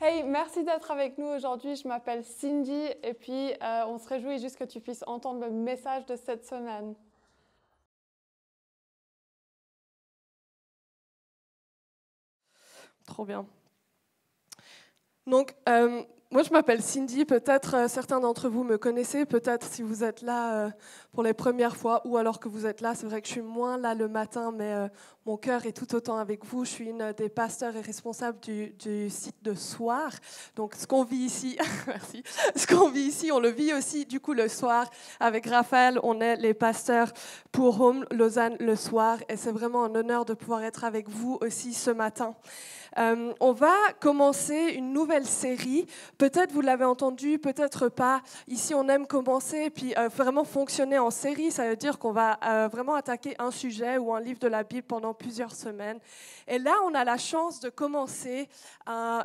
Hey, merci d'être avec nous aujourd'hui. Je m'appelle Cindy et puis on se réjouit juste que tu puisses entendre le message de cette semaine. Trop bien. Donc, moi, je m'appelle Cindy. Peut-être certains d'entre vous me connaissez. Peut-être si vous êtes là pour les premières fois ou alors que vous êtes là. C'est vrai que je suis moins là le matin, mais mon cœur est tout autant avec vous. Je suis une des pasteurs et responsable du site de Soir. Donc, ce qu'on vit ici, merci. Ce qu'on vit ici, on le vit aussi du coup le soir avec Raphaël. On est les pasteurs pour Home Lausanne le soir. Et c'est vraiment un honneur de pouvoir être avec vous aussi ce matin. On va commencer une nouvelle série. Peut-être vous l'avez entendu, peut-être pas. Ici, on aime commencer et puis vraiment fonctionner en série. Ça veut dire qu'on va vraiment attaquer un sujet ou un livre de la Bible pendant plusieurs semaines. Et là, on a la chance de commencer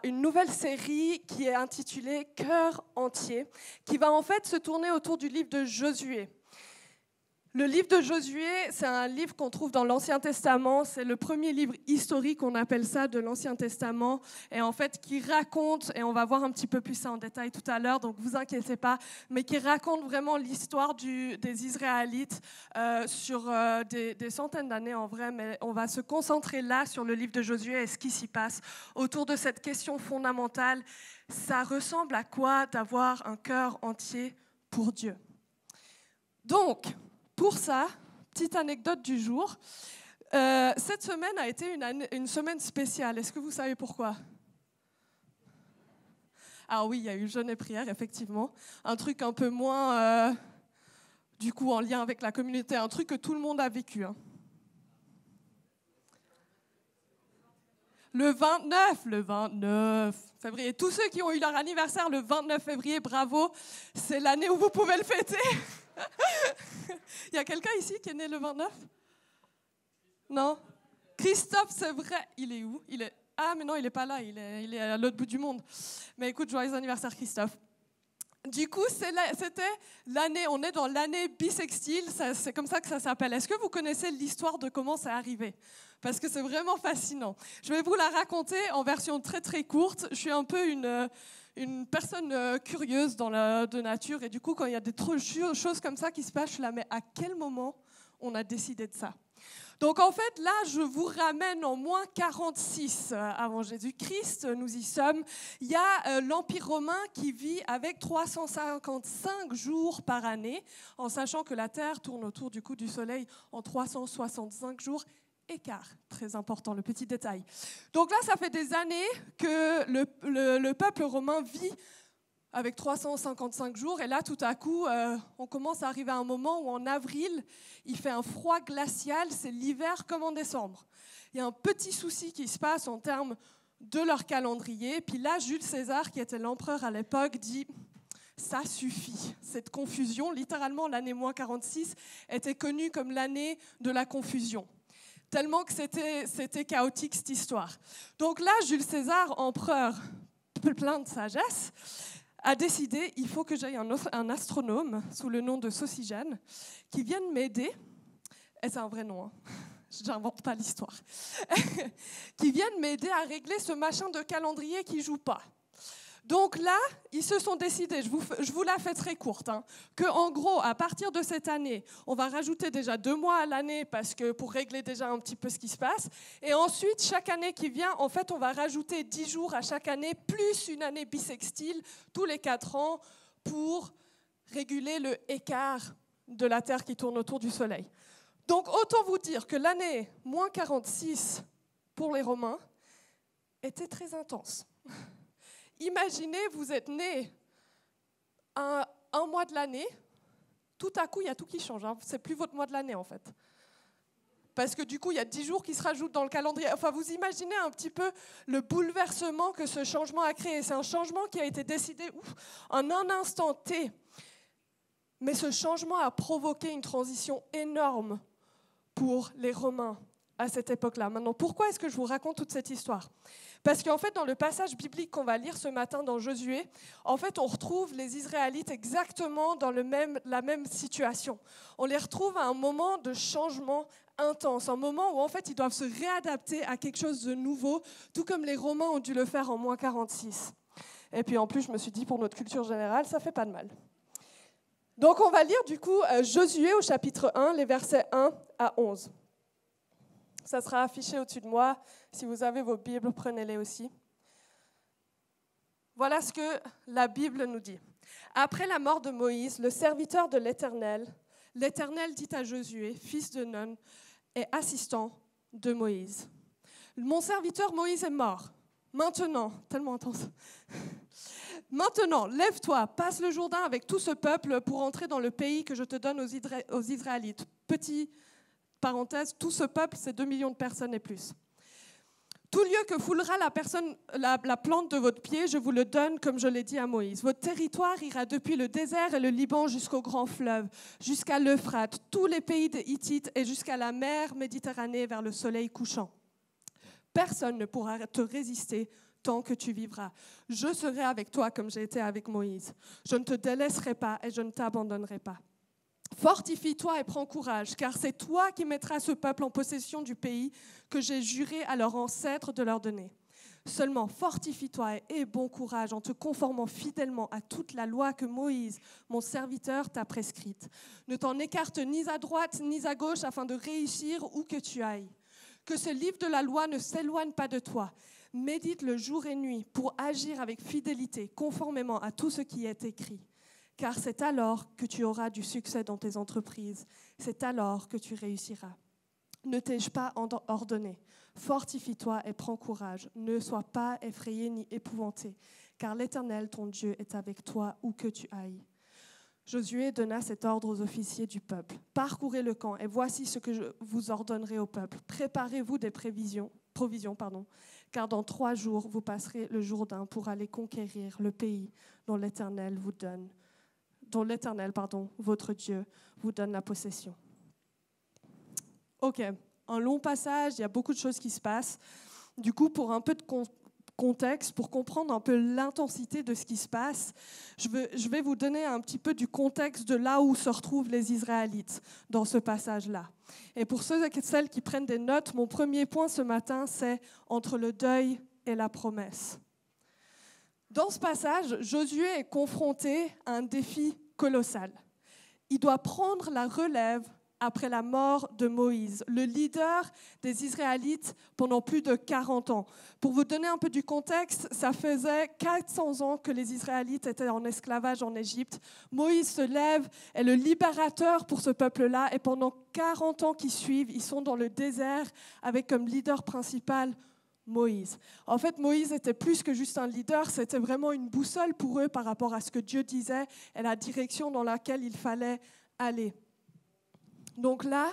une nouvelle série qui est intitulée « Cœur entier », qui va en fait se tourner autour du livre de Josué. Le livre de Josué, c'est un livre qu'on trouve dans l'Ancien Testament. C'est le premier livre historique, on appelle ça, de l'Ancien Testament. Et en fait, qui raconte, et on va voir un petit peu plus ça en détail tout à l'heure, donc vous inquiétez pas, mais qui raconte vraiment l'histoire des Israélites sur des centaines d'années en vrai. Mais on va se concentrer là sur le livre de Josué et ce qui s'y passe autour de cette question fondamentale. Ça ressemble à quoi d'avoir un cœur entier pour Dieu? Donc, pour ça, petite anecdote du jour, cette semaine a été une semaine spéciale. Est-ce que vous savez pourquoi? Ah oui, il y a eu jeûne et prière, effectivement. Un truc un peu moins, du coup, en lien avec la communauté, un truc que tout le monde a vécu. Hein. Le 29 février. Tous ceux qui ont eu leur anniversaire le 29 février, bravo, c'est l'année où vous pouvez le fêter. Il y a quelqu'un ici qui est né le 29? Non? Christophe, c'est vrai. Il est où? Ah, mais non, il n'est pas là. Il est à l'autre bout du monde. Mais écoute, joyeux anniversaire, Christophe. Du coup, c'était l'année, on est dans l'année bissextile, c'est comme ça que ça s'appelle. Est-ce que vous connaissez l'histoire de comment ça est arrivé? Parce que c'est vraiment fascinant. Je vais vous la raconter en version très très courte. Je suis un peu une personne curieuse de nature et du coup, quand il y a des choses comme ça qui se passent, je suis là, mais à quel moment on a décidé de ça? Donc en fait, là, je vous ramène en moins 46 avant Jésus-Christ, nous y sommes. Il y a l'Empire romain qui vit avec 355 jours par année, en sachant que la Terre tourne autour du Soleil en 365 jours. Écart, très important, le petit détail. Donc là, ça fait des années que le peuple romain vit avec 355 jours. Et là, tout à coup, on commence à arriver à un moment où en avril, il fait un froid glacial, c'est l'hiver comme en décembre. Il y a un petit souci qui se passe en termes de leur calendrier. Puis là, Jules César, qui était l'empereur à l'époque, dit « ça suffit ». Cette confusion, littéralement l'année moins 46, était connue comme l'année de la confusion. Tellement que c'était chaotique cette histoire. Donc là, Jules César, empereur plein de sagesse, a décidé il faut que j'aille un astronome sous le nom de Sosygène qui vienne m'aider, et c'est un vrai nom, hein. Je n'invente pas l'histoire, qui vienne m'aider à régler ce machin de calendrier qui ne joue pas. Donc là, ils se sont décidés, je vous la fais très courte, hein, qu'en gros, à partir de cette année, on va rajouter déjà 2 mois à l'année pour régler déjà un petit peu ce qui se passe. Et ensuite, chaque année qui vient, en fait, on va rajouter 10 jours à chaque année, plus une année bissextile, tous les 4 ans, pour réguler le écart de la Terre qui tourne autour du Soleil. Donc, autant vous dire que l'année moins 46 pour les Romains était très intense. Imaginez, vous êtes né un mois de l'année, tout à coup, il y a tout qui change. Hein. Ce n'est plus votre mois de l'année, en fait. Parce que du coup, il y a 10 jours qui se rajoutent dans le calendrier. Enfin, vous imaginez un petit peu le bouleversement que ce changement a créé. C'est un changement qui a été décidé en un instant T. Mais ce changement a provoqué une transition énorme pour les Romains à cette époque-là. Maintenant, pourquoi est-ce que je vous raconte toute cette histoire ? Parce qu'en fait, dans le passage biblique qu'on va lire ce matin dans Josué, en fait, on retrouve les Israélites exactement dans la même situation. On les retrouve à un moment de changement intense, un moment où en fait, ils doivent se réadapter à quelque chose de nouveau, tout comme les Romains ont dû le faire en moins 46. Et puis en plus, je me suis dit, pour notre culture générale, ça fait pas de mal. Donc on va lire du coup Josué au chapitre 1, les versets 1 à 11. Ça sera affiché au-dessus de moi. Si vous avez vos Bibles, prenez-les aussi. Voilà ce que la Bible nous dit. Après la mort de Moïse, le serviteur de l'Éternel, l'Éternel dit à Josué, fils de Nun et assistant de Moïse, « Mon serviteur Moïse est mort. Maintenant, tellement intense. Maintenant, lève-toi, passe le Jourdain avec tout ce peuple pour entrer dans le pays que je te donne aux Israélites. » Petite parenthèse, tout ce peuple, c'est 2 millions de personnes et plus. « Tout lieu que foulera la plante de votre pied, je vous le donne comme je l'ai dit à Moïse. Votre territoire ira depuis le désert et le Liban jusqu'au grand fleuve, jusqu'à l'Euphrate, tous les pays des Hittites et jusqu'à la mer Méditerranée vers le soleil couchant. Personne ne pourra te résister tant que tu vivras. Je serai avec toi comme j'ai été avec Moïse. Je ne te délaisserai pas et je ne t'abandonnerai pas. Fortifie-toi et prends courage, car c'est toi qui mettras ce peuple en possession du pays que j'ai juré à leurs ancêtres de leur donner. Seulement fortifie-toi et aie bon courage en te conformant fidèlement à toute la loi que Moïse, mon serviteur, t'a prescrite. Ne t'en écarte ni à droite ni à gauche afin de réussir où que tu ailles. Que ce livre de la loi ne s'éloigne pas de toi. Médite-le jour et nuit pour agir avec fidélité, conformément à tout ce qui est écrit. Car c'est alors que tu auras du succès dans tes entreprises. C'est alors que tu réussiras. Ne t'ai-je pas ordonné? Fortifie-toi et prends courage. Ne sois pas effrayé ni épouvanté, car l'Éternel, ton Dieu, est avec toi où que tu ailles. Josué donna cet ordre aux officiers du peuple. « Parcourez le camp, et voici ce que je vous ordonnerai au peuple. Préparez-vous des provisions, car dans 3 jours, vous passerez le Jourdain pour aller conquérir le pays dont l'Éternel, votre Dieu, vous donne la possession. » Ok, un long passage, il y a beaucoup de choses qui se passent. Du coup, pour un peu de contexte, pour comprendre un peu l'intensité de ce qui se passe, je vais vous donner un petit peu du contexte de là où se retrouvent les Israélites dans ce passage-là. Et pour ceux et celles qui prennent des notes, mon premier point ce matin, c'est entre le deuil et la promesse. Dans ce passage, Josué est confronté à un défi colossal. Il doit prendre la relève après la mort de Moïse, le leader des Israélites pendant plus de 40 ans. Pour vous donner un peu du contexte, ça faisait 400 ans que les Israélites étaient en esclavage en Égypte. Moïse se lève, est le libérateur pour ce peuple-là, et pendant 40 ans qui suivent, ils sont dans le désert avec comme leader principal Moïse. En fait, Moïse était plus que juste un leader, c'était vraiment une boussole pour eux par rapport à ce que Dieu disait et la direction dans laquelle il fallait aller. Donc là,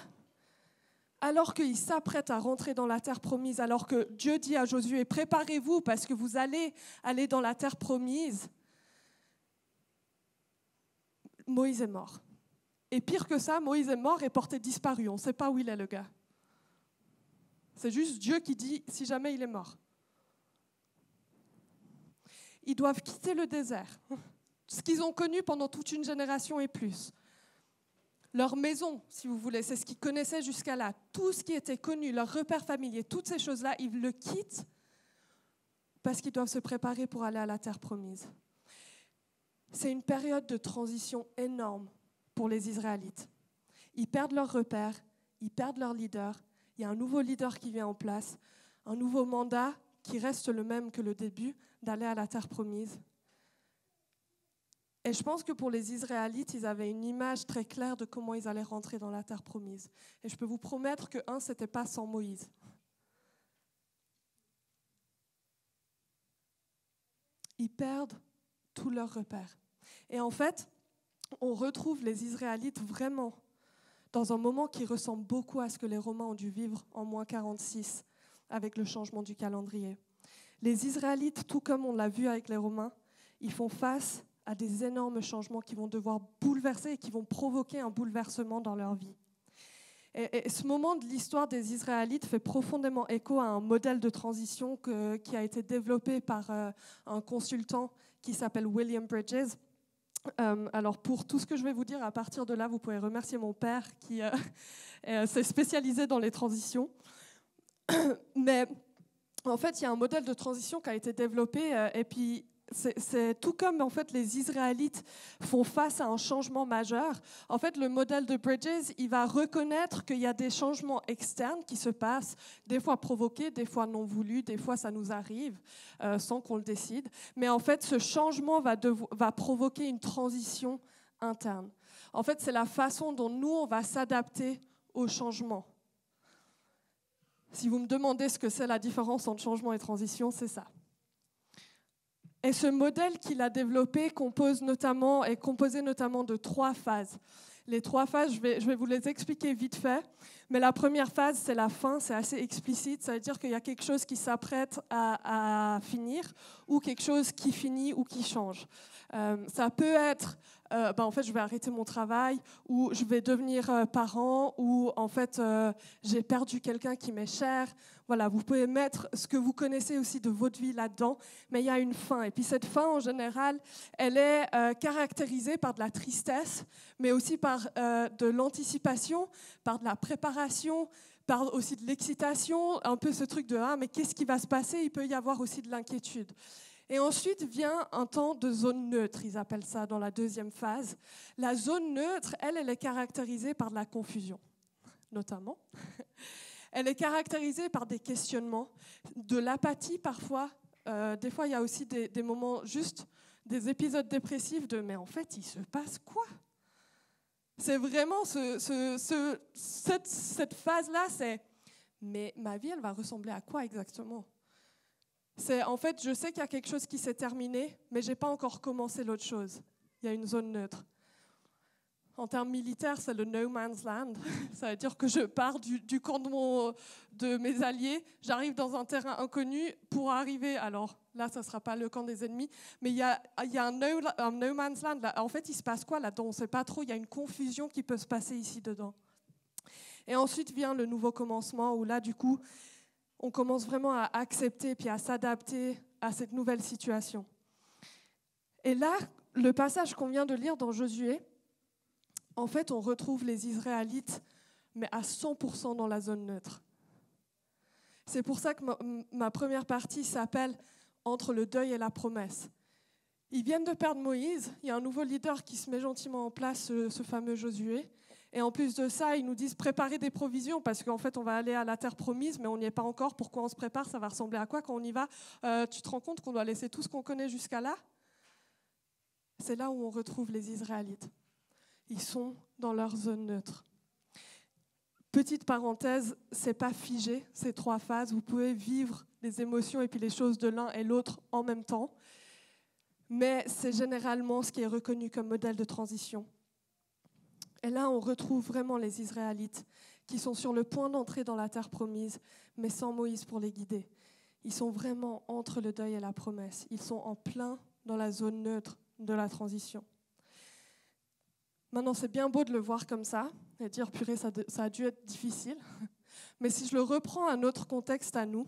alors qu'ils s'apprêtent à rentrer dans la terre promise, alors que Dieu dit à Josué, préparez-vous parce que vous allez aller dans la terre promise, Moïse est mort. Et pire que ça, Moïse est mort et porté disparu. On ne sait pas où il est, le gars. C'est juste Dieu qui dit si jamais il est mort. Ils doivent quitter le désert, ce qu'ils ont connu pendant toute une génération et plus. Leur maison, si vous voulez, c'est ce qu'ils connaissaient jusqu'à là. Tout ce qui était connu, leur repère familier, toutes ces choses-là, ils le quittent parce qu'ils doivent se préparer pour aller à la terre promise. C'est une période de transition énorme pour les Israélites. Ils perdent leur repère, ils perdent leur leader. Il y a un nouveau leader qui vient en place, un nouveau mandat qui reste le même que le début, d'aller à la terre promise. Et je pense que pour les Israélites, ils avaient une image très claire de comment ils allaient rentrer dans la terre promise. Et je peux vous promettre que, ce n'était pas sans Moïse. Ils perdent tous leurs repères. Et en fait, on retrouve les Israélites vraiment dans un moment qui ressemble beaucoup à ce que les Romains ont dû vivre en moins 46 avec le changement du calendrier. Les Israélites, tout comme on l'a vu avec les Romains, ils font face à des énormes changements qui vont devoir bouleverser et qui vont provoquer un bouleversement dans leur vie. Et ce moment de l'histoire des Israélites fait profondément écho à un modèle de transition qui a été développé par un consultant qui s'appelle William Bridges. Alors pour tout ce que je vais vous dire à partir de là, vous pouvez remercier mon père qui s'est spécialisé dans les transitions. Mais en fait, il y a un modèle de transition qui a été développé et puis c'est tout comme en fait les Israélites font face à un changement majeur. En fait, le modèle de Bridges, il va reconnaître qu'il y a des changements externes qui se passent, des fois provoqués, des fois non voulus, des fois ça nous arrive sans qu'on le décide. Mais en fait, ce changement va provoquer une transition interne. En fait, c'est la façon dont nous, on va s'adapter au changement. Si vous me demandez ce que c'est la différence entre changement et transition, c'est ça. Et ce modèle qu'il a développé est composé notamment de 3 phases. Les 3 phases, je vais vous les expliquer vite fait. Mais la première phase, c'est la fin, c'est assez explicite. Ça veut dire qu'il y a quelque chose qui s'apprête à finir ou quelque chose qui finit ou qui change. Ça peut être, en fait, je vais arrêter mon travail ou je vais devenir parent ou en fait, j'ai perdu quelqu'un qui m'est cher. Voilà, vous pouvez mettre ce que vous connaissez aussi de votre vie là-dedans, mais il y a une fin. Et puis cette fin, en général, elle est caractérisée par de la tristesse, mais aussi par de l'anticipation, par de la préparation, par aussi de l'excitation, un peu ce truc de « ah, mais qu'est-ce qui va se passer ?» Il peut y avoir aussi de l'inquiétude. Et ensuite vient un temps de zone neutre, ils appellent ça dans la deuxième phase. La zone neutre, elle est caractérisée par de la confusion, notamment. Elle est caractérisée par des questionnements, de l'apathie parfois. Des fois, il y a aussi des moments, juste des épisodes dépressifs de « mais en fait, il se passe quoi ?» C'est vraiment cette phase-là, c'est « mais ma vie, elle va ressembler à quoi exactement ?» C'est en fait, je sais qu'il y a quelque chose qui s'est terminé, mais je n'ai pas encore commencé l'autre chose. Il y a une zone neutre. En termes militaires, c'est le no man's land. Ça veut dire que je pars du camp de mes alliés, j'arrive dans un terrain inconnu pour arriver. Alors là, ça ne sera pas le camp des ennemis, mais il y a un no man's land. Là. En fait, il se passe quoi là-dedans? On ne sait pas trop. Il y a une confusion qui peut se passer ici dedans. Et ensuite vient le nouveau commencement où là, du coup, on commence vraiment à accepter puis à s'adapter à cette nouvelle situation. Et là, le passage qu'on vient de lire dans Josué, en fait, on retrouve les Israélites, mais à 100% dans la zone neutre. C'est pour ça que ma première partie s'appelle « Entre le deuil et la promesse ». Ils viennent de perdre Moïse, il y a un nouveau leader qui se met gentiment en place, ce fameux Josué. Et en plus de ça, ils nous disent « Préparez des provisions » parce qu'en fait, on va aller à la terre promise, mais on n'y est pas encore. Pourquoi on se prépare? Ça va ressembler à quoi quand on y va? Tu te rends compte qu'on doit laisser tout ce qu'on connaît jusqu'à là? C'est là où on retrouve les Israélites. Ils sont dans leur zone neutre. Petite parenthèse, c'est pas figé, ces 3 phases. Vous pouvez vivre les émotions et puis les choses de l'un et l'autre en même temps. Mais c'est généralement ce qui est reconnu comme modèle de transition. Et là, on retrouve vraiment les Israélites qui sont sur le point d'entrer dans la terre promise, mais sans Moïse pour les guider. Ils sont vraiment entre le deuil et la promesse. Ils sont en plein dans la zone neutre de la transition. Maintenant, c'est bien beau de le voir comme ça et dire, purée, ça a dû être difficile. Mais si je le reprends à notre contexte à nous,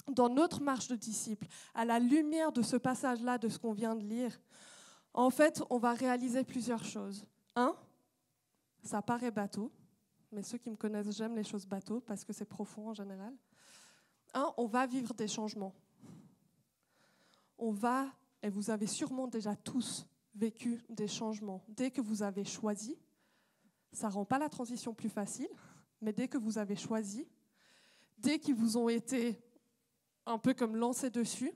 dans notre marche de disciples, à la lumière de ce passage-là, de ce qu'on vient de lire, en fait, on va réaliser plusieurs choses. 1, ça paraît bateau, mais ceux qui me connaissent, j'aime les choses bateau parce que c'est profond en général. 1, on va vivre des changements. Et vous avez sûrement déjà tous vécu des changements. Dès que vous avez choisi, ça ne rend pas la transition plus facile, mais dès que vous avez choisi, dès qu'ils vous ont été un peu comme lancés dessus,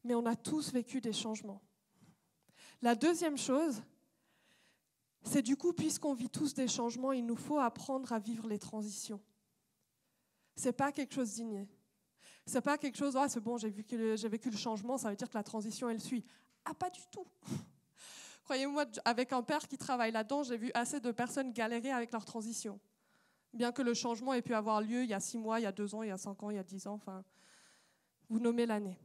mais on a tous vécu des changements. La deuxième chose, c'est du coup, puisqu'on vit tous des changements, il nous faut apprendre à vivre les transitions. Ce n'est pas quelque chose d'inné. Ce n'est pas quelque chose, ah c'est bon, j'ai vécu le changement, ça veut dire que la transition, elle suit. Ah, pas du tout. Croyez-moi, avec un père qui travaille là-dedans, j'ai vu assez de personnes galérer avec leur transition. Bien que le changement ait pu avoir lieu il y a 6 mois, il y a 2 ans, il y a 5 ans, il y a 10 ans, enfin, vous nommez l'année.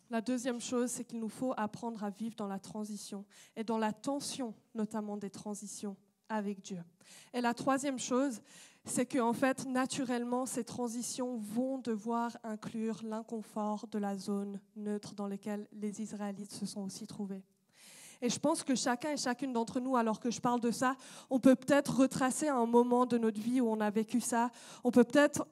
La deuxième chose, c'est qu'il nous faut apprendre à vivre dans la transition et dans la tension, notamment des transitions avec Dieu. Et la troisième chose, c'est qu'en fait, naturellement, ces transitions vont devoir inclure l'inconfort de la zone neutre dans laquelle les Israélites se sont aussi trouvés. Et je pense que chacun et chacune d'entre nous, alors que je parle de ça, on peut peut-être retracer un moment de notre vie où on a vécu ça. On peut peut-être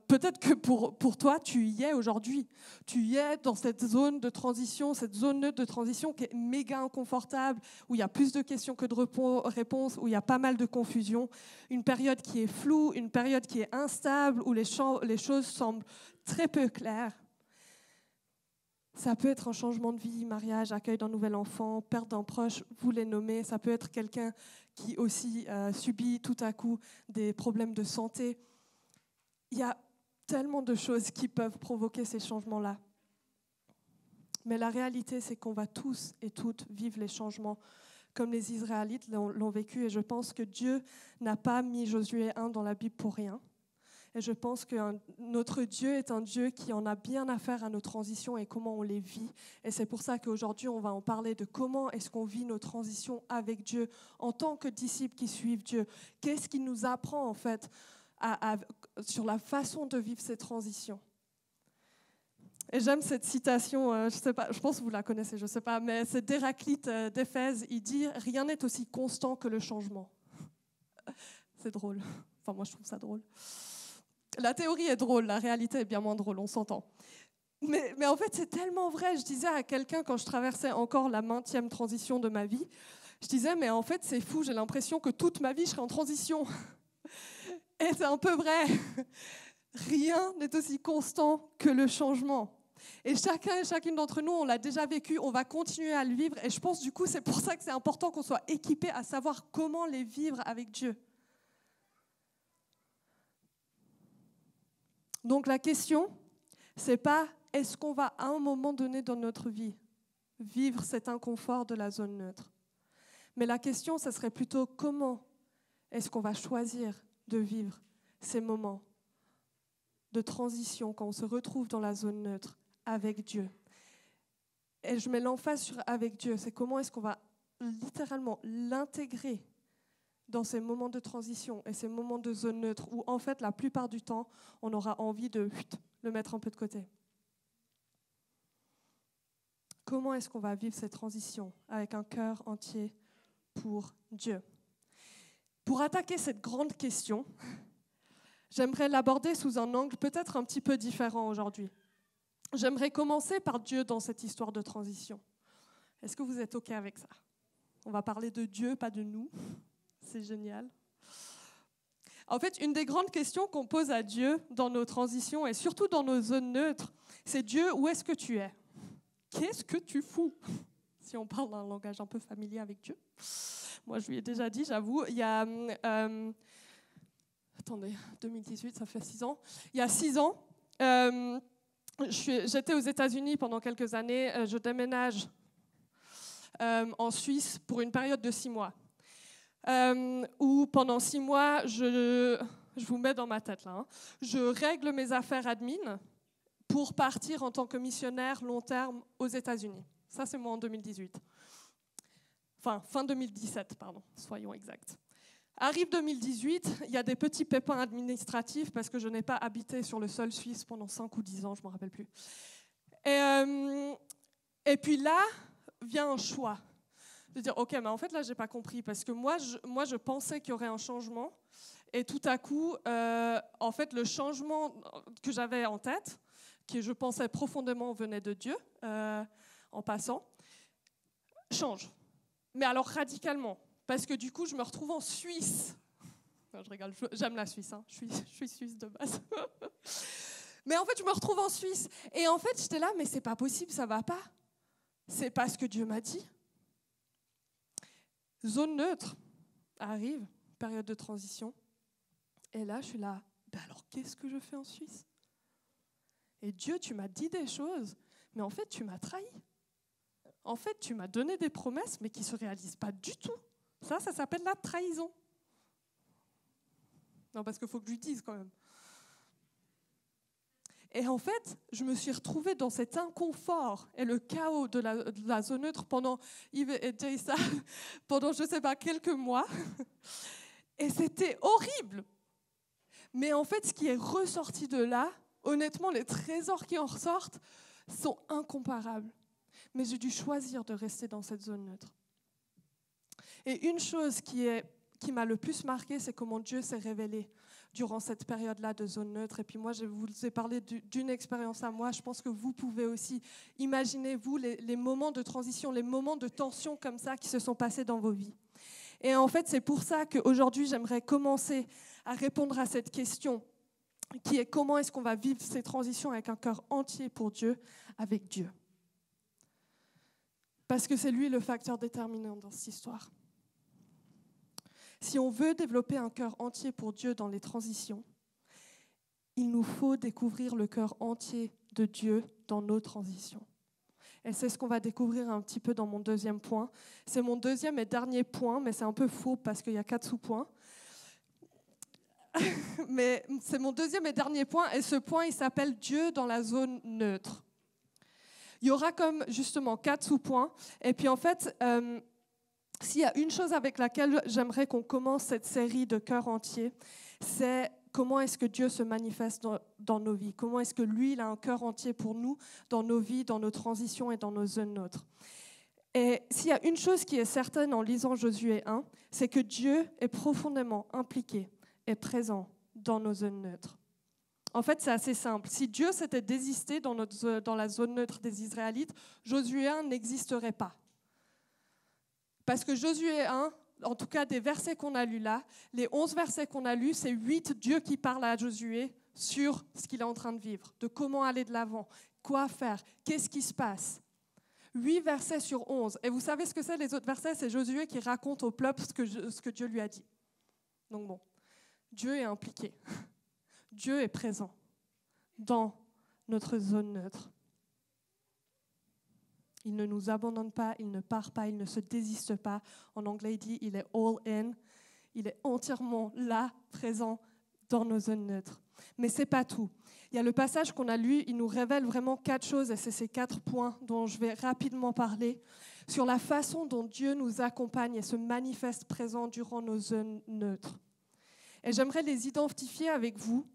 peut-être que pour toi, tu y es aujourd'hui. Tu y es dans cette zone de transition, cette zone neutre de transition qui est méga inconfortable, où il y a plus de questions que de réponses, où il y a pas mal de confusion. Une période qui est floue, une période qui est instable, où les choses semblent très peu claires. Ça peut être un changement de vie, mariage, accueil d'un nouvel enfant, perte d'un proche, vous les nommez. Ça peut être quelqu'un qui aussi subit tout à coup des problèmes de santé. Il y a tellement de choses qui peuvent provoquer ces changements-là. Mais la réalité, c'est qu'on va tous et toutes vivre les changements comme les Israélites l'ont vécu. Et je pense que Dieu n'a pas mis Josué 1 dans la Bible pour rien. Et je pense que notre Dieu est un Dieu qui en a bien à faire à nos transitions et comment on les vit. Et c'est pour ça qu'aujourd'hui, on va en parler de comment est-ce qu'on vit nos transitions avec Dieu en tant que disciples qui suivent Dieu. Qu'est-ce qu'il nous apprend en fait sur la façon de vivre ces transitions. Et j'aime cette citation, je pense que vous la connaissez, je ne sais pas, mais c'est d'Héraclite d'Éphèse, il dit « Rien n'est aussi constant que le changement ». C'est drôle, enfin moi je trouve ça drôle. La théorie est drôle, la réalité est bien moins drôle, on s'entend. Mais en fait c'est tellement vrai, je disais à quelqu'un quand je traversais encore la 20e transition de ma vie, je disais mais en fait c'est fou, j'ai l'impression que toute ma vie je serai en transition. Et c'est un peu vrai. Rien n'est aussi constant que le changement. Et chacun et chacune d'entre nous, on l'a déjà vécu, on va continuer à le vivre. Et je pense du coup, c'est pour ça que c'est important qu'on soit équipé à savoir comment les vivre avec Dieu. Donc la question, c'est pas est-ce qu'on va à un moment donné dans notre vie vivre cet inconfort de la zone neutre. Mais la question, ça serait plutôt comment est-ce qu'on va choisir de vivre ces moments de transition quand on se retrouve dans la zone neutre avec Dieu. Et je mets l'emphase sur avec Dieu, c'est comment est-ce qu'on va littéralement l'intégrer dans ces moments de transition et ces moments de zone neutre où en fait la plupart du temps on aura envie de le mettre un peu de côté. Comment est-ce qu'on va vivre ces transitions avec un cœur entier pour Dieu? Pour attaquer cette grande question, j'aimerais l'aborder sous un angle peut-être un petit peu différent aujourd'hui. J'aimerais commencer par Dieu dans cette histoire de transition. Est-ce que vous êtes OK avec ça? On va parler de Dieu, pas de nous. C'est génial. En fait, une des grandes questions qu'on pose à Dieu dans nos transitions et surtout dans nos zones neutres, c'est Dieu, où est-ce que tu es? Qu'est-ce que tu fous? Si on parle d'un langage un peu familier avec Dieu. Moi, je lui ai déjà dit, j'avoue, il y a... attendez, 2018, ça fait 6 ans. Il y a 6 ans, j'étais aux États-Unis pendant quelques années. Je déménage en Suisse pour une période de 6 mois. Où pendant 6 mois, je vous mets dans ma tête là, hein, je règle mes affaires admin pour partir en tant que missionnaire long terme aux États-Unis. Ça, c'est moi en 2018. Enfin, fin 2017, pardon, soyons exacts. Arrive 2018, il y a des petits pépins administratifs parce que je n'ai pas habité sur le sol suisse pendant 5 ou 10 ans, je ne me rappelle plus. Et puis là, vient un choix. De dire, OK, mais en fait, là, je n'ai pas compris parce que moi, je pensais qu'il y aurait un changement et tout à coup, en fait, le changement que j'avais en tête, qui je pensais profondément venait de Dieu, en passant, change. Mais alors radicalement, parce que du coup, je me retrouve en Suisse. Non, je rigole, j'aime la Suisse, hein. Je suis suisse de base. Mais en fait, je me retrouve en Suisse. Et en fait, j'étais là, mais c'est pas possible, ça va pas. C'est pas ce que Dieu m'a dit. Zone neutre arrive, période de transition. Et là, je suis là, ben alors qu'est-ce que je fais en Suisse? Et Dieu, tu m'as dit des choses, mais en fait, tu m'as trahi. En fait, tu m'as donné des promesses, mais qui ne se réalisent pas du tout. Ça s'appelle la trahison. Non, parce qu'il faut que je lui dise quand même. Et en fait, je me suis retrouvée dans cet inconfort et le chaos de la zone neutre pendant, Yves et Jaisa, pendant, je ne sais pas, quelques mois. Et c'était horrible. Mais en fait, ce qui est ressorti de là, honnêtement, les trésors qui en ressortent sont incomparables. Mais j'ai dû choisir de rester dans cette zone neutre. Et une chose qui est qui m'a le plus marqué, c'est comment Dieu s'est révélé durant cette période-là de zone neutre. Et puis moi, je vous ai parlé d'une expérience à moi. Je pense que vous pouvez aussi imaginer, vous, les moments de transition, les moments de tension comme ça qui se sont passés dans vos vies. Et en fait, c'est pour ça qu'aujourd'hui, j'aimerais commencer à répondre à cette question qui est comment est-ce qu'on va vivre ces transitions avec un cœur entier pour Dieu, avec Dieu. Parce que c'est lui le facteur déterminant dans cette histoire. Si on veut développer un cœur entier pour Dieu dans les transitions, il nous faut découvrir le cœur entier de Dieu dans nos transitions. Et c'est ce qu'on va découvrir un petit peu dans mon deuxième point. C'est mon deuxième et dernier point, mais c'est un peu faux parce qu'il y a 4 sous-points. Mais c'est mon deuxième et dernier point, et ce point, il s'appelle Dieu dans la zone neutre. Il y aura comme justement 4 sous-points. Et puis en fait, s'il y a une chose avec laquelle j'aimerais qu'on commence cette série de cœur entier, c'est comment est-ce que Dieu se manifeste dans nos vies. Comment est-ce que lui, il a un cœur entier pour nous, dans nos vies, dans nos transitions et dans nos zones neutres. Et s'il y a une chose qui est certaine en lisant Josué 1, c'est que Dieu est profondément impliqué et présent dans nos zones neutres. En fait, c'est assez simple. Si Dieu s'était désisté dans la zone neutre des Israélites, Josué 1 n'existerait pas. Parce que Josué 1, en tout cas des versets qu'on a lus là, les 11 versets qu'on a lus, c'est 8 Dieu qui parle à Josué sur ce qu'il est en train de vivre, de comment aller de l'avant, quoi faire, qu'est-ce qui se passe. 8 versets sur 11. Et vous savez ce que c'est les autres versets? C'est Josué qui raconte au peuple ce que Dieu lui a dit. Donc bon, Dieu est impliqué. Dieu est présent dans notre zone neutre. Il ne nous abandonne pas, il ne part pas, il ne se désiste pas. En anglais, il dit il est all in. Il est entièrement là, présent dans nos zones neutres. Mais ce n'est pas tout. Il y a le passage qu'on a lu, il nous révèle vraiment 4 choses, et c'est ces 4 points dont je vais rapidement parler, sur la façon dont Dieu nous accompagne et se manifeste présent durant nos zones neutres. Et j'aimerais les identifier avec vous,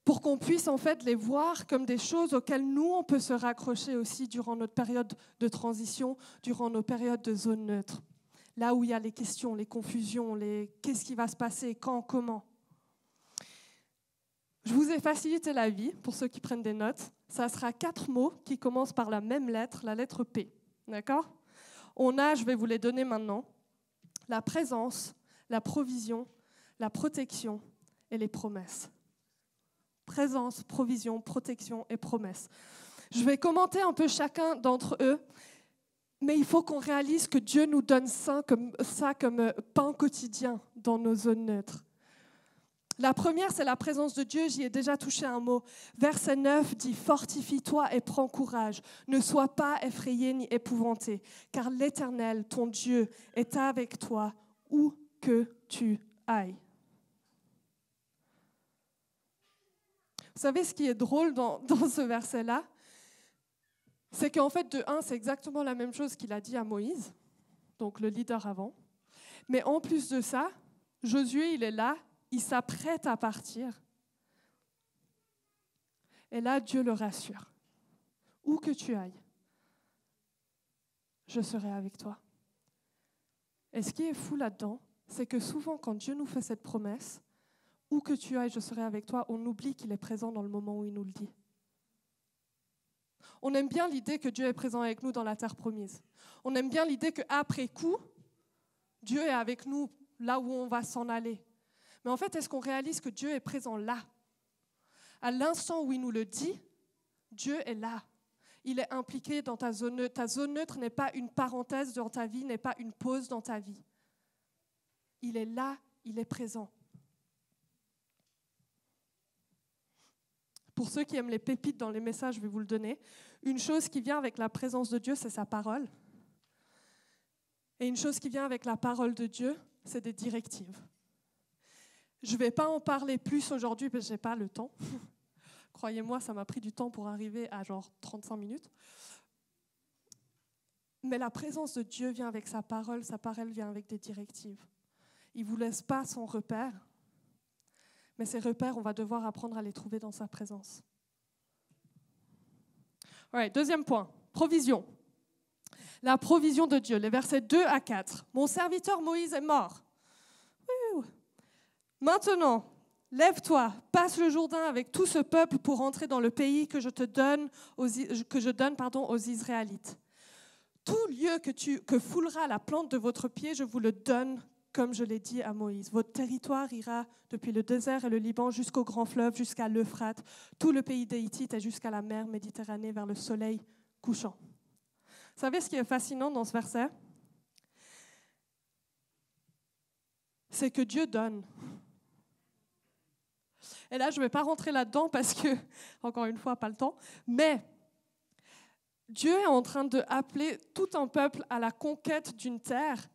pour qu'on puisse en fait les voir comme des choses auxquelles nous, on peut se raccrocher aussi durant notre période de transition, durant nos périodes de zone neutre. Là où il y a les questions, les confusions, qu'est-ce qui va se passer, quand, comment. Je vous ai facilité la vie, pour ceux qui prennent des notes. Ça sera 4 mots qui commencent par la même lettre, la lettre P. D'accord ? On a, je vais vous les donner maintenant, la présence, la provision, la protection et les promesses. Présence, provision, protection et promesse. Je vais commenter un peu chacun d'entre eux, mais il faut qu'on réalise que Dieu nous donne ça comme pain quotidien dans nos zones neutres. La première, c'est la présence de Dieu, j'y ai déjà touché un mot. Verset 9 dit « Fortifie-toi et prends courage, ne sois pas effrayé ni épouvanté, car l'Éternel, ton Dieu, est avec toi où que tu ailles. » Vous savez ce qui est drôle dans ce verset-là? C'est qu'en fait, de 1, c'est exactement la même chose qu'il a dit à Moïse, donc le leader avant. Mais en plus de ça, Josué, il est là, il s'apprête à partir. Et là, Dieu le rassure. Où que tu ailles, je serai avec toi. Et ce qui est fou là-dedans, c'est que souvent, quand Dieu nous fait cette promesse, où que tu ailles, je serai avec toi, on oublie qu'il est présent dans le moment où il nous le dit. On aime bien l'idée que Dieu est présent avec nous dans la terre promise. On aime bien l'idée qu'après coup, Dieu est avec nous là où on va s'en aller. Mais en fait, est-ce qu'on réalise que Dieu est présent là? À l'instant où il nous le dit, Dieu est là. Il est impliqué dans ta zone neutre. Ta zone neutre n'est pas une parenthèse dans ta vie, n'est pas une pause dans ta vie. Il est là, il est présent. Pour ceux qui aiment les pépites dans les messages, je vais vous le donner. Une chose qui vient avec la présence de Dieu, c'est sa parole. Et une chose qui vient avec la parole de Dieu, c'est des directives. Je ne vais pas en parler plus aujourd'hui parce que je n'ai pas le temps. Croyez-moi, ça m'a pris du temps pour arriver à genre 35 minutes. Mais la présence de Dieu vient avec sa parole vient avec des directives. Il ne vous laisse pas sans repère. Mais ces repères, on va devoir apprendre à les trouver dans sa présence. Right, deuxième point, provision. La provision de Dieu, les versets 2 à 4. Mon serviteur Moïse est mort. Maintenant, lève-toi, passe le Jourdain avec tout ce peuple pour entrer dans le pays que je donne aux Israélites. Tout lieu que foulera la plante de votre pied, je vous le donne, comme je l'ai dit à Moïse. Votre territoire ira depuis le désert et le Liban jusqu'au grand fleuve, jusqu'à l'Euphrate, tout le pays des Hittites et jusqu'à la mer Méditerranée vers le soleil couchant. Vous savez ce qui est fascinant dans ce verset? C'est que Dieu donne. Et là, je ne vais pas rentrer là-dedans parce que, encore une fois, pas le temps, mais Dieu est en train d'appeler tout un peuple à la conquête d'une terre,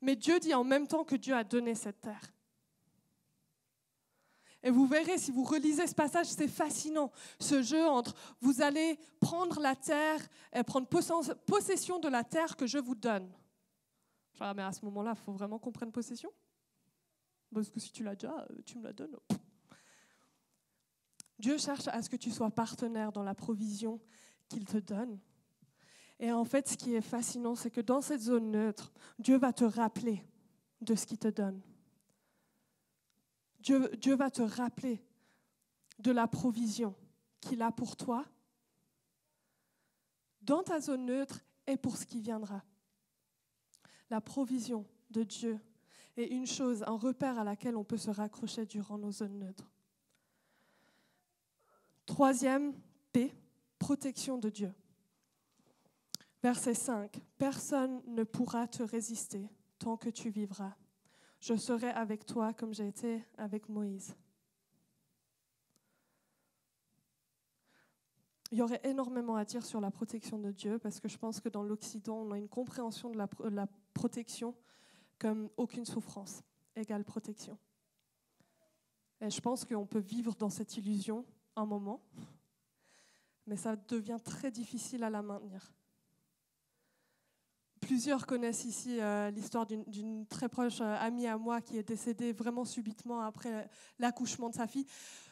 mais Dieu dit en même temps que Dieu a donné cette terre. Et vous verrez, si vous relisez ce passage, c'est fascinant, ce jeu entre vous allez prendre la terre et prendre possession de la terre que je vous donne. Genre, mais à ce moment-là, il faut vraiment qu'on prenne possession? Parce que si tu l'as déjà, tu me la donnes. Dieu cherche à ce que tu sois partenaire dans la provision qu'il te donne. Et en fait, ce qui est fascinant, c'est que dans cette zone neutre, Dieu va te rappeler de ce qu'il te donne. Dieu va te rappeler de la provision qu'il a pour toi, dans ta zone neutre et pour ce qui viendra. La provision de Dieu est une chose, un repère à laquelle on peut se raccrocher durant nos zones neutres. Troisième P, protection de Dieu. Verset 5. Personne ne pourra te résister tant que tu vivras. Je serai avec toi comme j'ai été avec Moïse. Il y aurait énormément à dire sur la protection de Dieu parce que je pense que dans l'Occident, on a une compréhension de la protection comme aucune souffrance égale protection. Et je pense qu'on peut vivre dans cette illusion un moment, mais ça devient très difficile à la maintenir. Plusieurs connaissent ici l'histoire d'une très proche amie à moi qui est décédée vraiment subitement après l'accouchement de sa fille.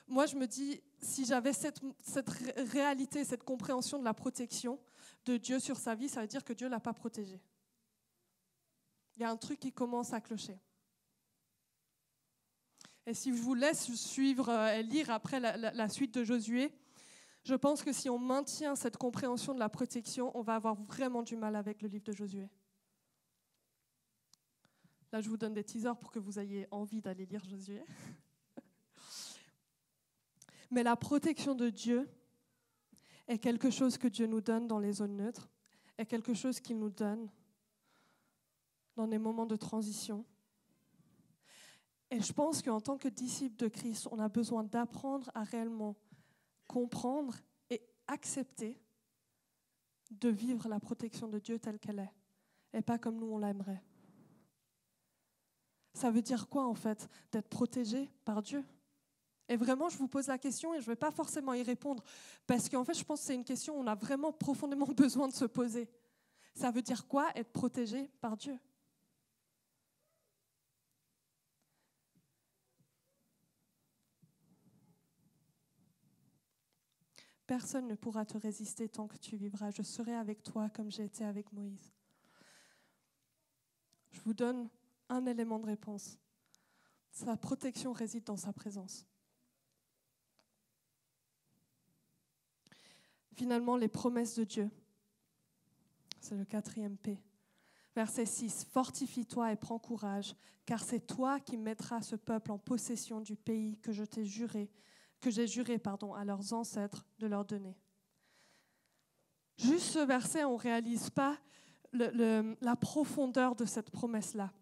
Moi, je me dis, si j'avais cette réalité, cette compréhension de la protection de Dieu sur sa vie, ça veut dire que Dieu ne l'a pas protégée. Il y a un truc qui commence à clocher. Et si je vous laisse suivre et lire après la suite de Josué, je pense que si on maintient cette compréhension de la protection, on va avoir vraiment du mal avec le livre de Josué. Là, je vous donne des teasers pour que vous ayez envie d'aller lire Josué. Mais la protection de Dieu est quelque chose que Dieu nous donne dans les zones neutres, est quelque chose qu'il nous donne dans des moments de transition. Et je pense qu'en tant que disciple de Christ, on a besoin d'apprendre à réellement comprendre et accepter de vivre la protection de Dieu telle qu'elle est, et pas comme nous on l'aimerait. Ça veut dire quoi en fait, d'être protégé par Dieu? Et vraiment, je vous pose la question et je ne vais pas forcément y répondre, parce qu'en fait, je pense que c'est une question qu'on a vraiment profondément besoin de se poser. Ça veut dire quoi, être protégé par Dieu? Personne ne pourra te résister tant que tu vivras. Je serai avec toi comme j'ai été avec Moïse. Je vous donne un élément de réponse. Sa protection réside dans sa présence. Finalement, les promesses de Dieu. C'est le 4e P. Verset 6. Fortifie-toi et prends courage, car c'est toi qui mettras ce peuple en possession du pays que j'ai juré à leurs ancêtres de leur donner. Juste ce verset, on ne réalise pas la profondeur de cette promesse-là.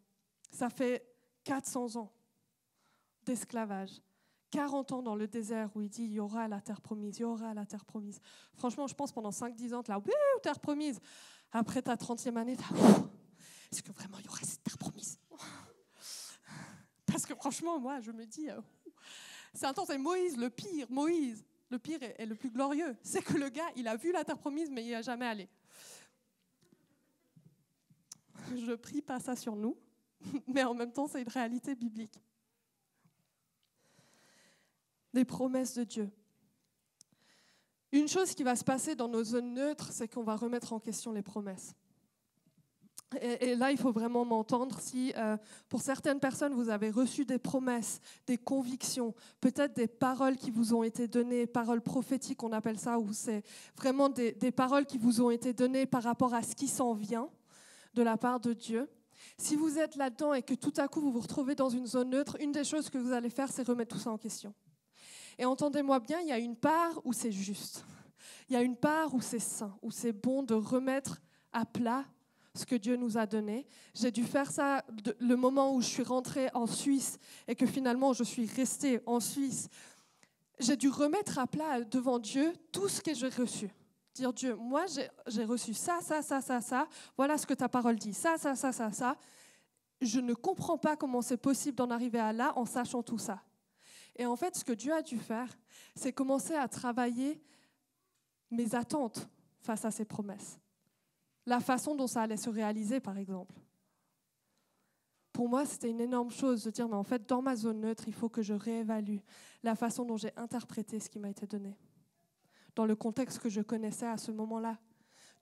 Ça fait 400 ans d'esclavage, 40 ans dans le désert où il dit « il y aura la terre promise, il y aura la terre promise ». Franchement, je pense pendant 5-10 ans, tu es là « oui, terre promise ». Après ta 30e année, tu es est-ce que vraiment il y aura cette terre promise? Parce que franchement, moi, je me dis c'est intense, c'est Moïse, le pire est le plus glorieux. C'est que le gars, il a vu la terre promise, mais il n'y a jamais allé. Je prie pas ça sur nous, mais en même temps, c'est une réalité biblique. Les promesses de Dieu. Une chose qui va se passer dans nos zones neutres, c'est qu'on va remettre en question les promesses. Et là, il faut vraiment m'entendre. Si pour certaines personnes, vous avez reçu des promesses, des convictions, peut-être des paroles qui vous ont été données, paroles prophétiques, on appelle ça, où c'est vraiment des paroles qui vous ont été données par rapport à ce qui s'en vient de la part de Dieu. Si vous êtes là-dedans et que tout à coup, vous vous retrouvez dans une zone neutre, une des choses que vous allez faire, c'est remettre tout ça en question. Et entendez-moi bien, il y a une part où c'est juste. Il y a une part où c'est sain, où c'est bon de remettre à plat ce que Dieu nous a donné. J'ai dû faire ça le moment où je suis rentrée en Suisse et que finalement je suis restée en Suisse. J'ai dû remettre à plat devant Dieu tout ce que j'ai reçu. Dire Dieu, moi j'ai reçu ça. Voilà ce que ta parole dit. Ça. Je ne comprends pas comment c'est possible d'en arriver à là en sachant tout ça. Et en fait, ce que Dieu a dû faire, c'est commencer à travailler mes attentes face à ses promesses. La façon dont ça allait se réaliser, par exemple. Pour moi, c'était une énorme chose de dire, mais en fait, dans ma zone neutre, il faut que je réévalue la façon dont j'ai interprété ce qui m'a été donné, dans le contexte que je connaissais à ce moment-là.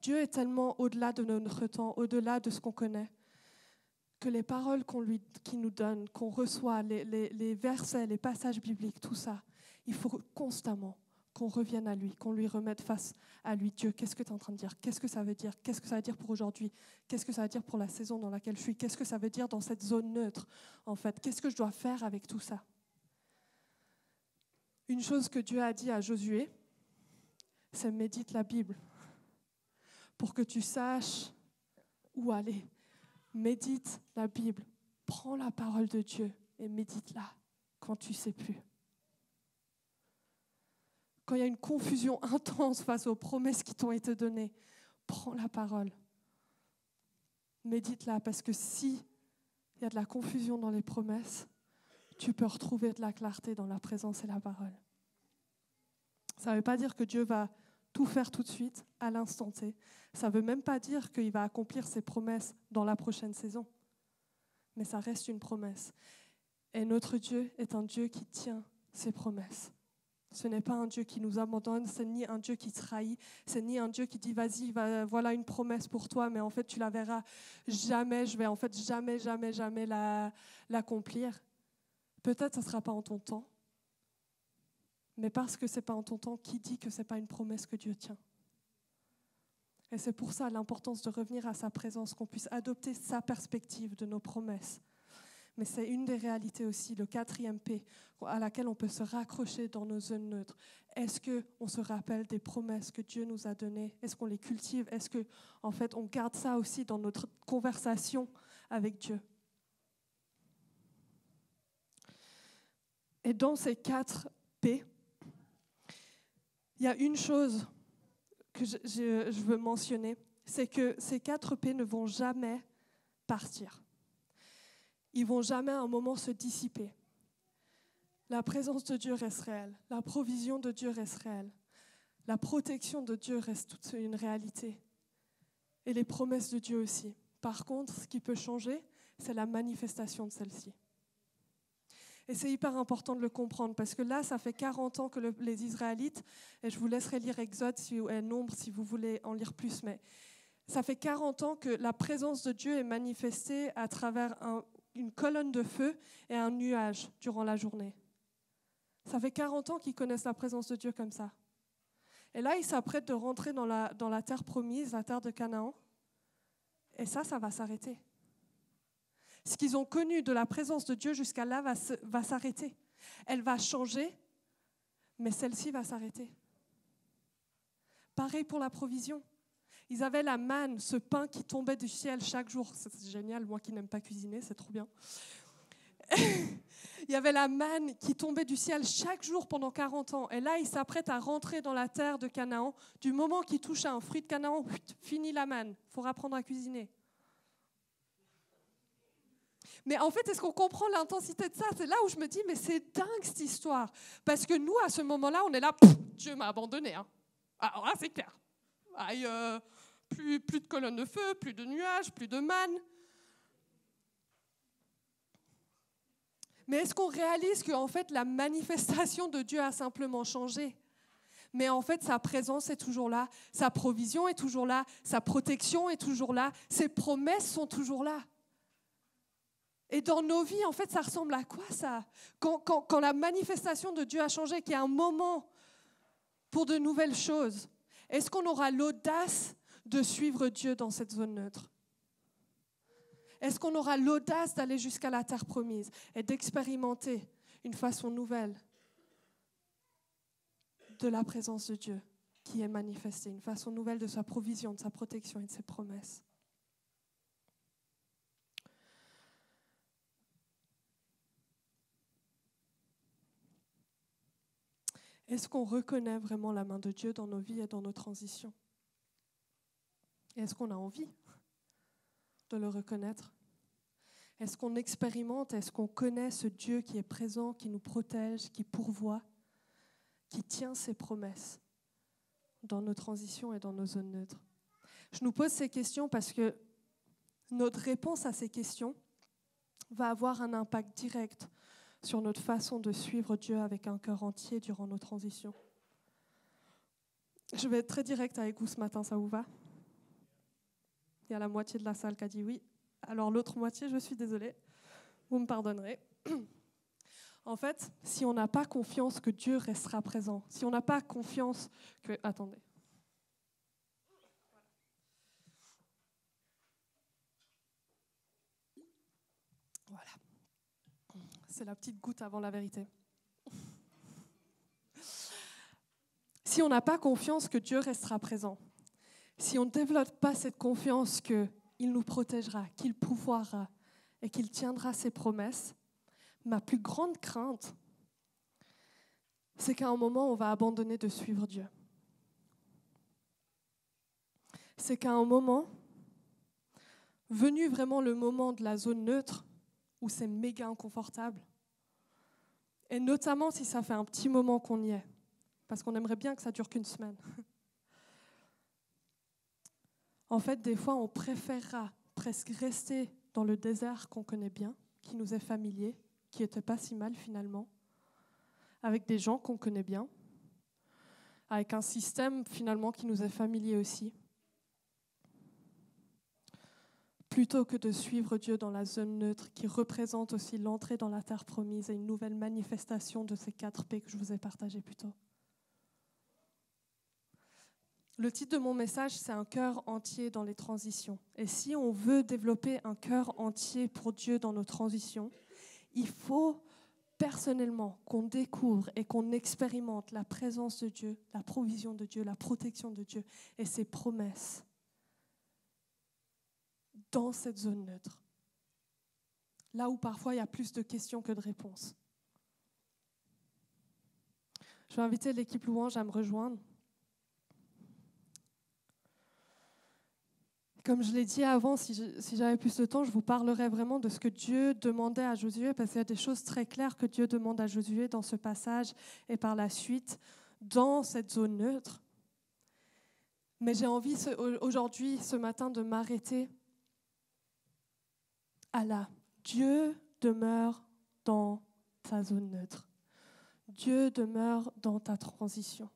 Dieu est tellement au-delà de notre temps, au-delà de ce qu'on connaît, que les paroles qu'il nous donne, qu'on reçoit, les versets, les passages bibliques, tout ça, il faut constamment qu'on revienne à lui, qu'on lui remette face à lui. Dieu, qu'est-ce que tu es en train de dire? Qu'est-ce que ça veut dire? Qu'est-ce que ça veut dire pour aujourd'hui? Qu'est-ce que ça veut dire pour la saison dans laquelle je suis? Qu'est-ce que ça veut dire dans cette zone neutre, en fait? Qu'est-ce que je dois faire avec tout ça? Une chose que Dieu a dit à Josué, c'est médite la Bible pour que tu saches où aller. Médite la Bible. Prends la parole de Dieu et médite-la quand tu ne sais plus. Quand il y a une confusion intense face aux promesses qui t'ont été données, prends la parole. Médite-la, parce que si il y a de la confusion dans les promesses, tu peux retrouver de la clarté dans la présence et la parole. Ça ne veut pas dire que Dieu va tout faire tout de suite, à l'instant T. Ça ne veut même pas dire qu'il va accomplir ses promesses dans la prochaine saison. Mais ça reste une promesse. Et notre Dieu est un Dieu qui tient ses promesses. Ce n'est pas un Dieu qui nous abandonne, c'est ni un Dieu qui trahit, c'est ni un Dieu qui dit vas-y, voilà une promesse pour toi, mais en fait tu la verras jamais, je vais en fait jamais l'accomplir. Peut-être ça ne sera pas en ton temps, mais parce que ce n'est pas en ton temps, qui dit que ce n'est pas une promesse que Dieu tient? Et c'est pour ça l'importance de revenir à sa présence, qu'on puisse adopter sa perspective de nos promesses. Mais c'est une des réalités aussi, le 4e P, à laquelle on peut se raccrocher dans nos zones neutres. Est-ce qu'on se rappelle des promesses que Dieu nous a données? Est-ce qu'on les cultive? Est-ce qu'en fait, on garde ça aussi dans notre conversation avec Dieu? Et dans ces 4 P, il y a une chose que je veux mentionner, c'est que ces 4 P ne vont jamais partir. Ils ne vont jamais à un moment se dissiper. La présence de Dieu reste réelle. La provision de Dieu reste réelle. La protection de Dieu reste toute une réalité. Et les promesses de Dieu aussi. Par contre, ce qui peut changer, c'est la manifestation de celle-ci. Et c'est hyper important de le comprendre parce que là, ça fait 40 ans que les Israélites, et je vous laisserai lire Exode et Nombre si vous voulez en lire plus, mais ça fait 40 ans que la présence de Dieu est manifestée à travers une colonne de feu et un nuage durant la journée. Ça fait 40 ans qu'ils connaissent la présence de Dieu comme ça. Et là, ils s'apprêtent de rentrer dans la terre promise, la terre de Canaan. Et ça va s'arrêter. Ce qu'ils ont connu de la présence de Dieu jusqu'à là va s'arrêter. Elle va changer, mais celle-ci va s'arrêter. Pareil pour la provision. Ils avaient la manne, ce pain qui tombait du ciel chaque jour. C'est génial, moi qui n'aime pas cuisiner, c'est trop bien. Il y avait la manne qui tombait du ciel chaque jour pendant 40 ans. Et là, ils s'apprêtent à rentrer dans la terre de Canaan. Du moment qu'ils touchent à un fruit de Canaan, fini la manne. Il faut apprendre à cuisiner. Mais en fait, est-ce qu'on comprend l'intensité de ça? C'est là où je me dis, mais c'est dingue cette histoire. Parce que nous, à ce moment-là, on est là, Dieu m'a abandonné. Hein. Alors là, c'est clair. Aïe, plus de colonne de feu, plus de nuages, plus de manne. Mais est-ce qu'on réalise qu'en fait, la manifestation de Dieu a simplement changé? Mais en fait, sa présence est toujours là, sa provision est toujours là, sa protection est toujours là, ses promesses sont toujours là. Et dans nos vies, en fait, ça ressemble à quoi ça ? Quand la manifestation de Dieu a changé, qu'il y a un moment pour de nouvelles choses, est-ce qu'on aura l'audace de suivre Dieu dans cette zone neutre ? Est-ce qu'on aura l'audace d'aller jusqu'à la terre promise et d'expérimenter une façon nouvelle de la présence de Dieu qui est manifestée, une façon nouvelle de sa provision, de sa protection et de ses promesses? Est-ce qu'on reconnaît vraiment la main de Dieu dans nos vies et dans nos transitions ? Et est-ce qu'on a envie de le reconnaître ? Est-ce qu'on expérimente, est-ce qu'on connaît ce Dieu qui est présent, qui nous protège, qui pourvoit, qui tient ses promesses dans nos transitions et dans nos zones neutres? Je nous pose ces questions parce que notre réponse à ces questions va avoir un impact direct sur notre façon de suivre Dieu avec un cœur entier durant nos transitions. Je vais être très directe avec vous ce matin, ça vous va ? Il y a la moitié de la salle qui a dit oui. Alors l'autre moitié, je suis désolée, vous me pardonnerez. En fait, si on n'a pas confiance que Dieu restera présent, si on n'a pas confiance que... Attendez. Voilà. C'est la petite goutte avant la vérité. Si on n'a pas confiance que Dieu restera présent, si on ne développe pas cette confiance qu'il nous protégera, qu'il pourvoira et qu'il tiendra ses promesses, ma plus grande crainte, c'est qu'à un moment, on va abandonner de suivre Dieu. C'est qu'à un moment, venu vraiment le moment de la zone neutre, où c'est méga inconfortable, et notamment si ça fait un petit moment qu'on y est, parce qu'on aimerait bien que ça dure qu'une semaine. En fait, des fois, on préférera presque rester dans le désert qu'on connaît bien, qui nous est familier, qui n'était pas si mal finalement, avec des gens qu'on connaît bien, avec un système finalement qui nous est familier aussi, plutôt que de suivre Dieu dans la zone neutre qui représente aussi l'entrée dans la terre promise et une nouvelle manifestation de ces 4 P que je vous ai partagés plus tôt. Le titre de mon message, c'est « Un cœur entier dans les transitions ». Et si on veut développer un cœur entier pour Dieu dans nos transitions, il faut personnellement qu'on découvre et qu'on expérimente la présence de Dieu, la provision de Dieu, la protection de Dieu et ses promesses dans cette zone neutre. Là où parfois il y a plus de questions que de réponses. Je vais inviter l'équipe louange à me rejoindre. Comme je l'ai dit avant, si j'avais plus de temps, je vous parlerai vraiment de ce que Dieu demandait à Josué, parce qu'il y a des choses très claires que Dieu demande à Josué dans ce passage et par la suite dans cette zone neutre. Mais j'ai envie aujourd'hui, ce matin, de m'arrêter à là. Dieu demeure dans ta zone neutre. Dieu demeure dans ta transition.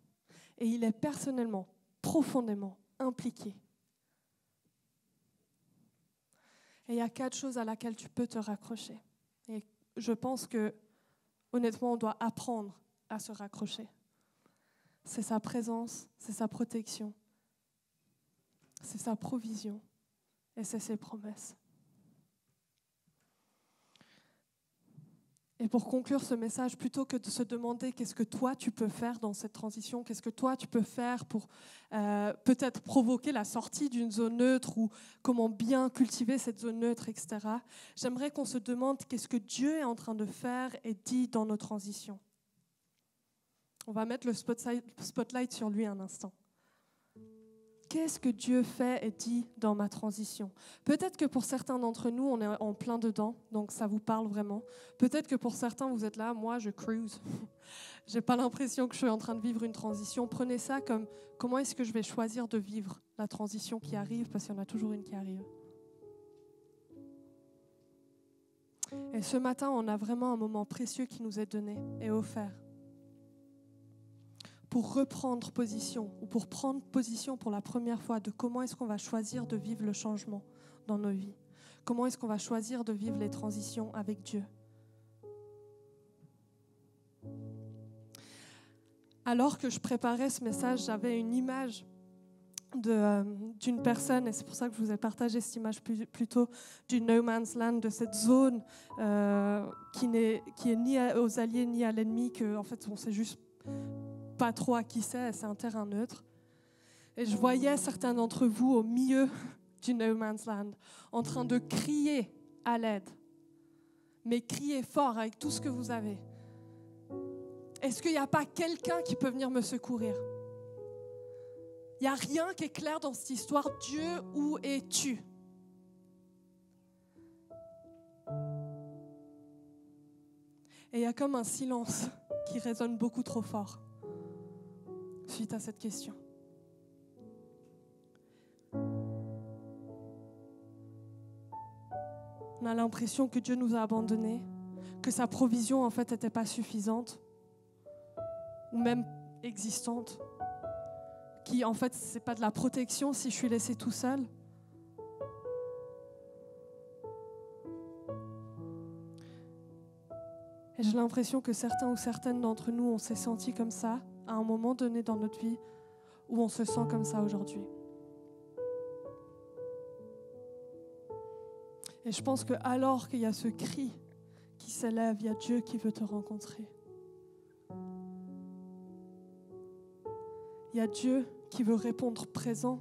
Et il est personnellement, profondément impliqué. Et il y a 4 choses à laquelle tu peux te raccrocher. Et je pense que, honnêtement, on doit apprendre à se raccrocher. C'est sa présence, c'est sa protection, c'est sa provision et c'est ses promesses. Et pour conclure ce message, plutôt que de se demander qu'est-ce que toi tu peux faire dans cette transition, qu'est-ce que toi tu peux faire pour peut-être provoquer la sortie d'une zone neutre ou comment bien cultiver cette zone neutre, etc., j'aimerais qu'on se demande qu'est-ce que Dieu est en train de faire et dit dans nos transitions. On va mettre le spotlight sur lui un instant. Qu'est-ce que Dieu fait et dit dans ma transition ? Peut-être que pour certains d'entre nous, on est en plein dedans, donc ça vous parle vraiment. Peut-être que pour certains, vous êtes là, moi je cruise. Je n'ai pas l'impression que je suis en train de vivre une transition. Prenez ça comme comment est-ce que je vais choisir de vivre la transition qui arrive, parce qu'il y en a toujours une qui arrive. Et ce matin, on a vraiment un moment précieux qui nous est donné et offert pour reprendre position ou pour prendre position pour la première fois de comment est-ce qu'on va choisir de vivre le changement dans nos vies. Comment est-ce qu'on va choisir de vivre les transitions avec Dieu. Alors que je préparais ce message, j'avais une image d'une personne, et c'est pour ça que je vous ai partagé cette image plutôt du no man's land, de cette zone qui est ni aux alliés ni à l'ennemi, qu'en fait on ne sait juste pas trop à qui c'est un terrain neutre. Et je voyais certains d'entre vous au milieu du no man's land, en train de crier à l'aide, mais crier fort avec tout ce que vous avez. Est-ce qu'il n'y a pas quelqu'un qui peut venir me secourir? Il n'y a rien qui est clair dans cette histoire. Dieu, où es-tu? Et il y a comme un silence qui résonne beaucoup trop fort suite à cette question. On a l'impression que Dieu nous a abandonnés, que sa provision en fait n'était pas suffisante ou même existante, qui en fait c'est pas de la protection si je suis laissée tout seul. Et j'ai l'impression que certains ou certaines d'entre nous, on s'est sentis comme ça à un moment donné dans notre vie, ou on se sent comme ça aujourd'hui. Et je pense que alors qu'il y a ce cri qui s'élève, il y a Dieu qui veut te rencontrer. Il y a Dieu qui veut répondre présent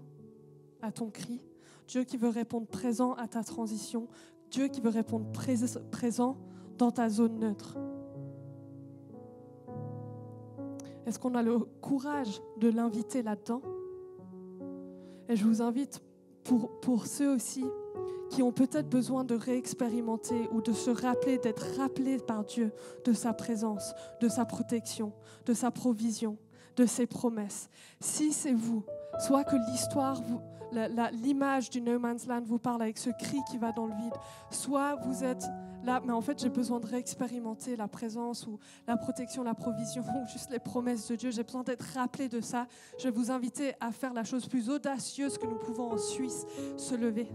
à ton cri. Dieu qui veut répondre présent à ta transition. Dieu qui veut répondre présent dans ta zone neutre. Est-ce qu'on a le courage de l'inviter là-dedans? Et je vous invite, pour ceux aussi qui ont peut-être besoin de réexpérimenter ou de se rappeler, d'être rappelés par Dieu de sa présence, de sa protection, de sa provision, de ses promesses. Si c'est vous, soit que l'histoire, l'image du No Man's Land vous parle avec ce cri qui va dans le vide, soit vous êtes là, mais en fait j'ai besoin de réexpérimenter la présence ou la protection, la provision ou juste les promesses de Dieu, j'ai besoin d'être rappelé de ça. Je vais vous inviter à faire la chose plus audacieuse que nous pouvons en Suisse, se lever.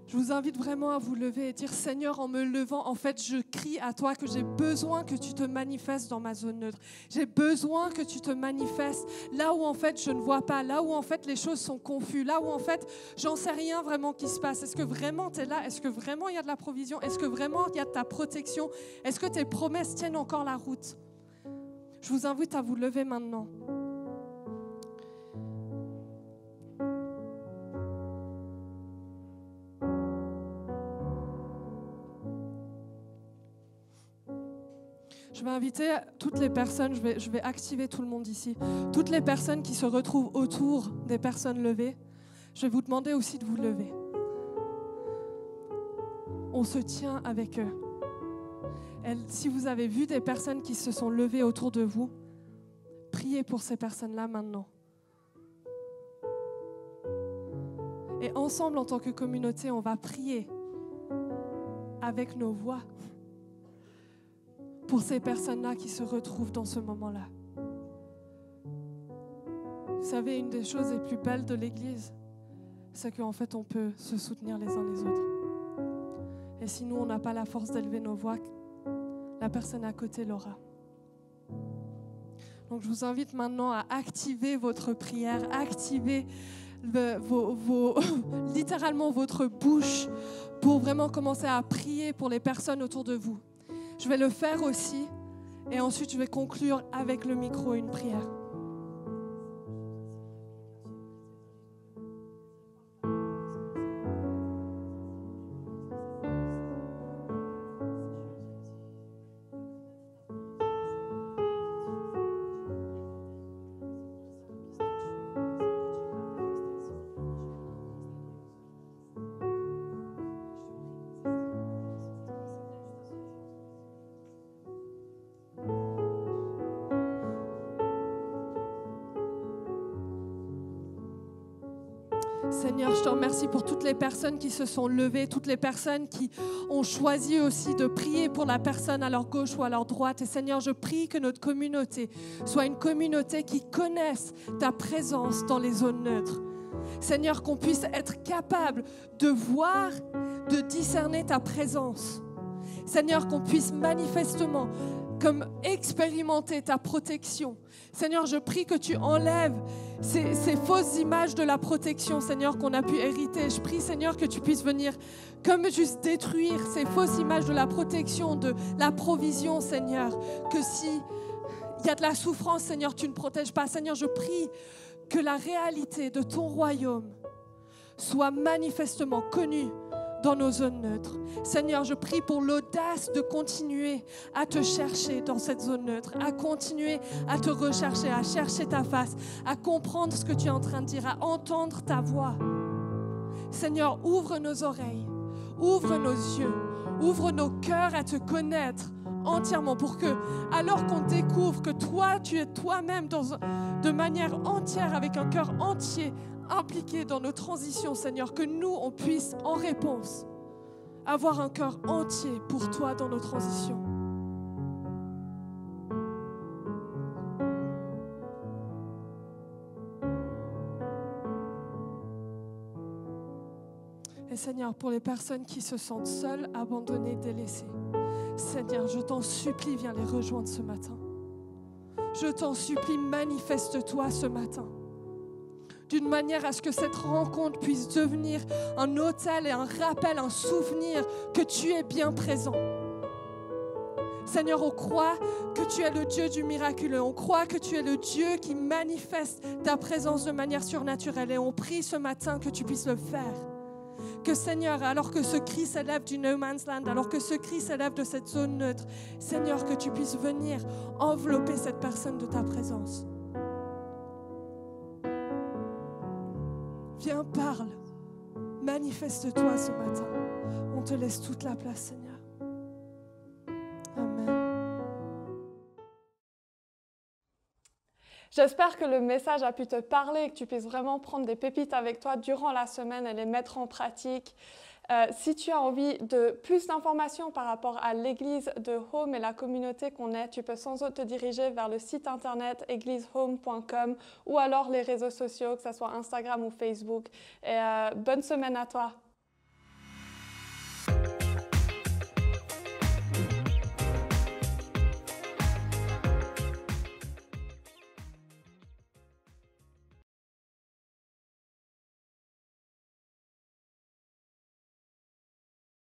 Je vous invite vraiment à vous lever et dire, Seigneur, en me levant, en fait, je crie à toi que j'ai besoin que tu te manifestes dans ma zone neutre. J'ai besoin que tu te manifestes là où, en fait, je ne vois pas, là où, en fait, les choses sont confuses, là où, en fait, j'en sais rien vraiment qui se passe. Est-ce que vraiment tu es là? Est-ce que vraiment il y a de la provision? Est-ce que vraiment il y a de ta protection? Est-ce que tes promesses tiennent encore la route? Je vous invite à vous lever maintenant. Je vais inviter toutes les personnes, je vais activer tout le monde ici, toutes les personnes qui se retrouvent autour des personnes levées, je vais vous demander aussi de vous lever. On se tient avec eux. Et si vous avez vu des personnes qui se sont levées autour de vous, priez pour ces personnes-là maintenant. Et ensemble, en tant que communauté, on va prier avec nos voix pour ces personnes-là qui se retrouvent dans ce moment-là. Vous savez, une des choses les plus belles de l'Église, c'est qu'en fait, on peut se soutenir les uns les autres. Et si nous, on n'a pas la force d'élever nos voix, la personne à côté l'aura. Donc, je vous invite maintenant à activer votre prière, activer littéralement votre bouche pour vraiment commencer à prier pour les personnes autour de vous. Je vais le faire aussi et ensuite je vais conclure avec le micro une prière. Seigneur, je te remercie pour toutes les personnes qui se sont levées, toutes les personnes qui ont choisi aussi de prier pour la personne à leur gauche ou à leur droite. Et Seigneur, je prie que notre communauté soit une communauté qui connaisse ta présence dans les zones neutres. Seigneur, qu'on puisse être capable de voir, de discerner ta présence. Seigneur, qu'on puisse manifestement comme expérimenter ta protection. Seigneur, je prie que tu enlèves ces fausses images de la protection, Seigneur, qu'on a pu hériter. Je prie, Seigneur, que tu puisses venir comme juste détruire ces fausses images de la protection, de la provision, Seigneur. Que si il y a de la souffrance, Seigneur, tu ne protèges pas. Seigneur, je prie que la réalité de ton royaume soit manifestement connue dans nos zones neutres. Seigneur, je prie pour l'audace de continuer à te chercher dans cette zone neutre, à continuer à te rechercher, à chercher ta face, à comprendre ce que tu es en train de dire, à entendre ta voix. Seigneur, ouvre nos oreilles, ouvre nos yeux, ouvre nos cœurs à te connaître entièrement pour que, alors qu'on découvre que toi, tu es toi-même de manière entière, avec un cœur entier, impliqué dans nos transitions, Seigneur, que nous, on puisse, en réponse, avoir un cœur entier pour toi dans nos transitions. Et Seigneur, pour les personnes qui se sentent seules, abandonnées, délaissées, Seigneur, je t'en supplie, viens les rejoindre ce matin. Je t'en supplie, manifeste-toi ce matin. D'une manière à ce que cette rencontre puisse devenir un autel et un rappel, un souvenir que tu es bien présent. Seigneur, on croit que tu es le Dieu du miraculeux. On croit que tu es le Dieu qui manifeste ta présence de manière surnaturelle. Et on prie ce matin que tu puisses le faire. Que Seigneur, alors que ce cri s'élève du no man's land, alors que ce cri s'élève de cette zone neutre, Seigneur, que tu puisses venir envelopper cette personne de ta présence. Viens, parle, manifeste-toi ce matin. On te laisse toute la place, Seigneur. Amen. J'espère que le message a pu te parler et que tu puisses vraiment prendre des pépites avec toi durant la semaine et les mettre en pratique. Si tu as envie de plus d'informations par rapport à l'église de Home et la communauté qu'on est, tu peux sans autre te diriger vers le site internet églisehome.com ou alors les réseaux sociaux, que ce soit Instagram ou Facebook. Et bonne semaine à toi.